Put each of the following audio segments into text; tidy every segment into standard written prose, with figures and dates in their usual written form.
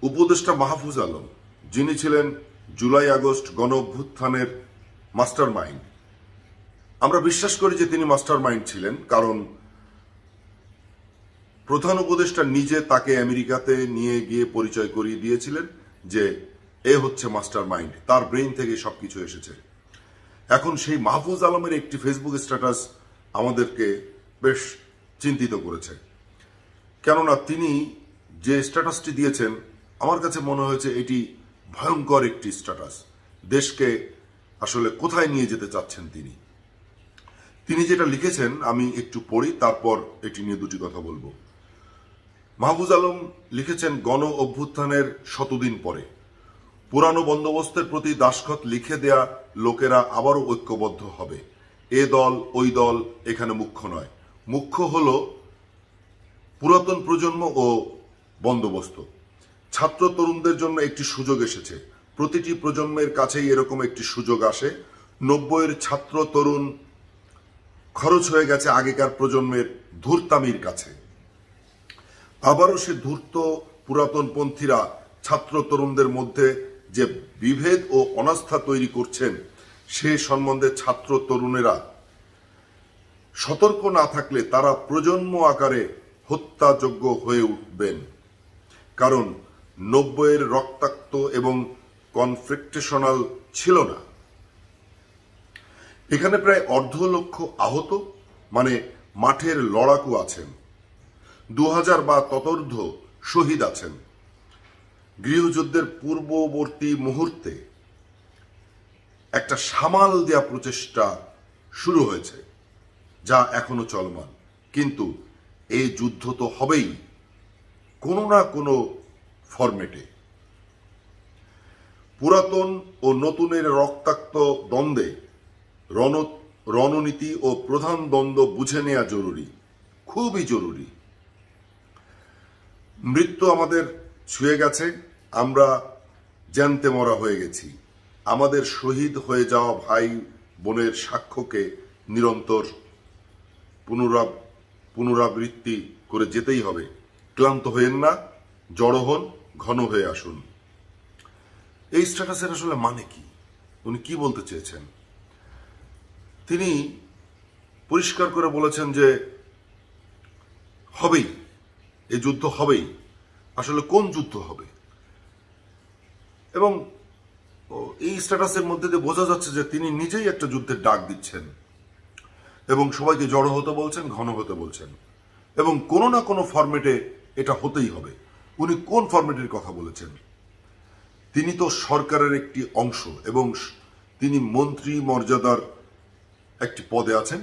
উপদেষ্টা মাহফুজ আলম, যিনি ছিলেন জুলাই আগস্ট গণ অভ্যুত্থানের মাস্টার মাইন্ড, আমরা বিশ্বাস করি যে তিনি মাস্টার মাইন্ড ছিলেন, কারণ প্রধান উপদেষ্টা নিজে তাকে আমেরিকাতে নিয়ে গিয়ে পরিচয় করিয়ে দিয়েছিলেন যে এ হচ্ছে মাস্টার মাইন্ড, তার ব্রেইন থেকে সবকিছু এসেছে। এখন সেই মাহফুজ আলমের একটি ফেসবুক স্ট্যাটাস আমাদেরকে বেশ চিন্তিত করেছে, কেননা তিনি যে স্ট্যাটাসটি দিয়েছেন আমার কাছে মনে হয়েছে এটি ভয়ঙ্কর একটি স্ট্যাটাস। দেশকে আসলে কোথায় নিয়ে যেতে চাচ্ছেন তিনি যেটা লিখেছেন আমি একটু পড়ি, তারপর এটি নিয়ে দুটি কথা বলবো। মাহফুজ আলম লিখেছেন, গণ অভ্যুত্থানের শতদিন পরে পুরানো বন্দোবস্তের প্রতি দাসখত লিখে দেয়া লোকেরা আবারও ঐক্যবদ্ধ হবে। এ দল ওই দল এখানে মুখ্য নয়, মুখ্য হল পুরাতন প্রজন্ম ও বন্দোবস্ত। ছাত্র তরুণদের জন্য একটি সুযোগ এসেছে, প্রতিটি প্রজন্মের কাছেই এরকম একটি সুযোগ আসে। 90-এর ছাত্র তরুণ খরচ হয়ে গেছে আগেকার প্রজন্মের ধূর্তামির কাছে। আবারও সে ধূর্ত পুরাতনপন্থীরা ছাত্র তরুণদের মধ্যে যে বিভেদ ও অনাস্থা তৈরি করছেন সে সম্বন্ধে ছাত্র তরুণেরা সতর্ক না থাকলে তারা প্রজন্ম আকারে হত্যাযোগ্য হয়ে উঠবেন। কারণ 90-এর রক্তাক্ত এবং কনফ্লিকটেশনাল ছিল না। এখানে প্রায় 250,000 আহত, মানে মাঠের লড়াকু আছেন। 2000 বা ততোর্ধ্ব শহীদ আছেন। গৃহযুদ্ধের পূর্ববর্তী মুহূর্তে একটা সামাল দেয়া প্রচেষ্টা শুরু হয়েছে, যা এখনো চলমান। কিন্তু এই যুদ্ধ তো হবেই কোনো না কোনো ফরম্যাটে। পুরাতন ও নতুনের রক্তাক্ত দ্বন্দ্বে রণনীতি ও প্রধান দ্বন্দ্ব বুঝে নেওয়া জরুরি, খুবই জরুরি। মৃত্যু আমাদের ছুঁয়ে গেছে, আমরা জ্যান্তে মরা হয়ে গেছি। আমাদের শহীদ হয়ে যাওয়া ভাই বোনের সাক্ষ্যকে নিরন্তর পুনরাবৃত্তি করে যেতেই হবে। ক্লান্ত হয়েন না, জড়ো হন, ঘন হয়ে আসুন। এই স্ট্যাটাসের আসলে মানে কি, উনি কি বলতে চেয়েছেন? তিনি পরিষ্কার করে বলেছেন যে হবেই, এই যুদ্ধ হবেই। আসলে কোন যুদ্ধ হবে? এবং এই স্ট্যাটাসের মধ্যে দিয়ে বোঝা যাচ্ছে যে তিনি নিজেই একটা যুদ্ধের ডাক দিচ্ছেন এবং সবাইকে জড়ো হতে বলছেন, ঘন হতে বলছেন, এবং কোনো না কোনো ফরম্যাটে এটা হতেই হবে। উনি কোন ফরম্যাটের কথা বলেছেন? তিনি তো সরকারের একটি অংশ এবং তিনি মন্ত্রী মর্যাদার একটি পদে আছেন।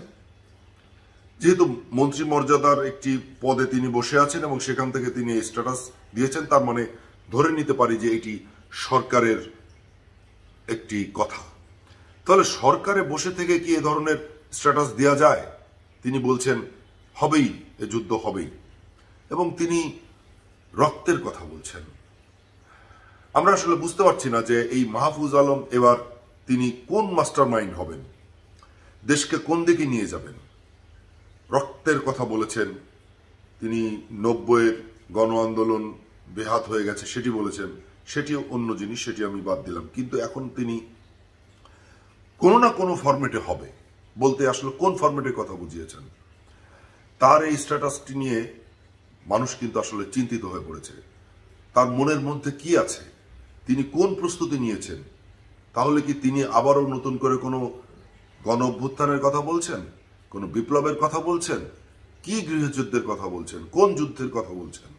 যেহেতু মন্ত্রী মর্যাদার একটি পদে তিনি বসে আছেন এবং সেখান থেকে তিনি এই স্ট্যাটাস দিয়েছেন, তার মানে ধরে নিতে পারি যে এটি সরকারের একটি কথা। তাহলে সরকারে বসে থেকে কি এ ধরনের স্ট্যাটাস দেওয়া যায়? তিনি বলছেন হবেই, এ যুদ্ধ হবেই, এবং তিনি রক্তের কথা বলছেন। আমরা আসলে বুঝতে পারছি না যে এই মাহফুজ আলম এবার তিনি কোন মাস্টার মাইন্ড হবেন, দেশকে কোন দিকে নিয়ে যাবেন। রক্তের কথা বলেছেন তিনি, 90-এর গণ আন্দোলন বেহাত হয়ে গেছে সেটি বলেছেন, সেটিও অন্য জিনিস, সেটি আমি বাদ দিলাম। কিন্তু এখন তিনি কোনো না কোনো ফরম্যাটে হবে বলতে আসলে কোন ফরম্যাটের কথা বুঝিয়েছেন? তার এই স্ট্যাটাসটি নিয়ে মানুষ কিন্তু আসলে চিন্তিত হয়ে পড়েছে। তার মনের মধ্যে কি আছে, তিনি কোন প্রস্তুতি নিয়েছেন? তাহলে কি তিনি আবারও নতুন করে কোনো গণ অভ্যুত্থানের কথা বলছেন, কোন বিপ্লবের কথা বলছেন, কি গৃহযুদ্ধের কথা বলছেন, কোন যুদ্ধের কথা বলছেন?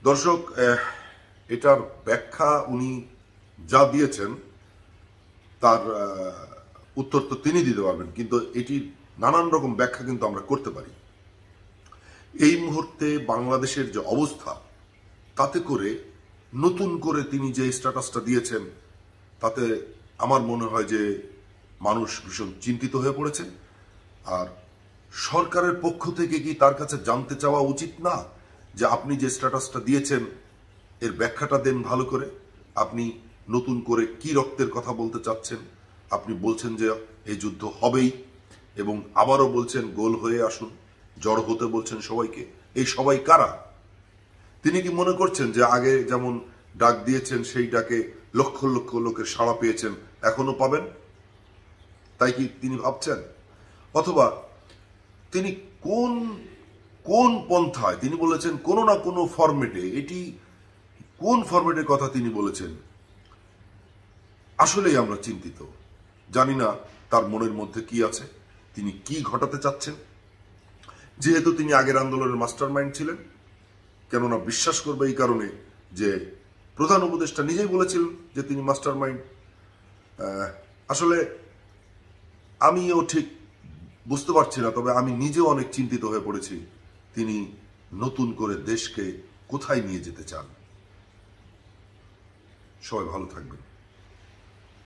দর্শক, এটার ব্যাখ্যা উনি যা দিয়েছেন তার উত্তর তো তিনি দিতে পারবেন, কিন্তু এটির নানান রকম ব্যাখ্যা কিন্তু আমরা করতে পারি। এই মুহূর্তে বাংলাদেশের যে অবস্থা, তাতে করে নতুন করে তিনি যে স্ট্যাটাসটা দিয়েছেন তাতে আমার মনে হয় যে মানুষ ভীষণ চিন্তিত হয়ে পড়েছে। আর সরকারের পক্ষ থেকে কি তার কাছে জানতে চাওয়া উচিত না যে আপনি যে স্ট্যাটাসটা দিয়েছেন এর ব্যাখ্যাটা দেন ভালো করে? আপনি নতুন করে কি রক্তের কথা বলতে চাচ্ছেন? আপনি বলছেন যে এই যুদ্ধ হবেই এবং আবারও বলছেন গোল হয়ে আসুন, জড় হতে বলছেন সবাইকে। এই সবাই কারা? তিনি কি মনে করছেন যে আগে যেমন ডাক দিয়েছেন সেই ডাকে লক্ষ লক্ষ লোকের সাড়া পেয়েছেন, এখনো পাবেন? তাই কি তিনি ভাবছেন? অথবা তিনি কোন কোন পন্থায়, তিনি বলেছেন কোনো না কোনো ফরম্যাটে, এটি কোন ফরম্যাটের কথা তিনি বলেছেন? আসলেই আমরা চিন্তিত। জানি না তার মনের মধ্যে কি আছে, তিনি কি ঘটাতে চাচ্ছেন। যেহেতু তিনি আগের আন্দোলনের মাস্টার মাইন্ড ছিলেন, কেননা বিশ্বাস করবে এই কারণে যে প্রধান উপদেষ্টা নিজেই বলেছিলেন যে তিনি মাস্টার মাইন্ড। আসলে আমিও ঠিক বুঝতে পারছি না, তবে আমি নিজেও অনেক চিন্তিত হয়ে পড়েছি তিনি নতুন করে দেশকে কোথায় নিয়ে যেতে চান। সবাই ভালো থাকবেন।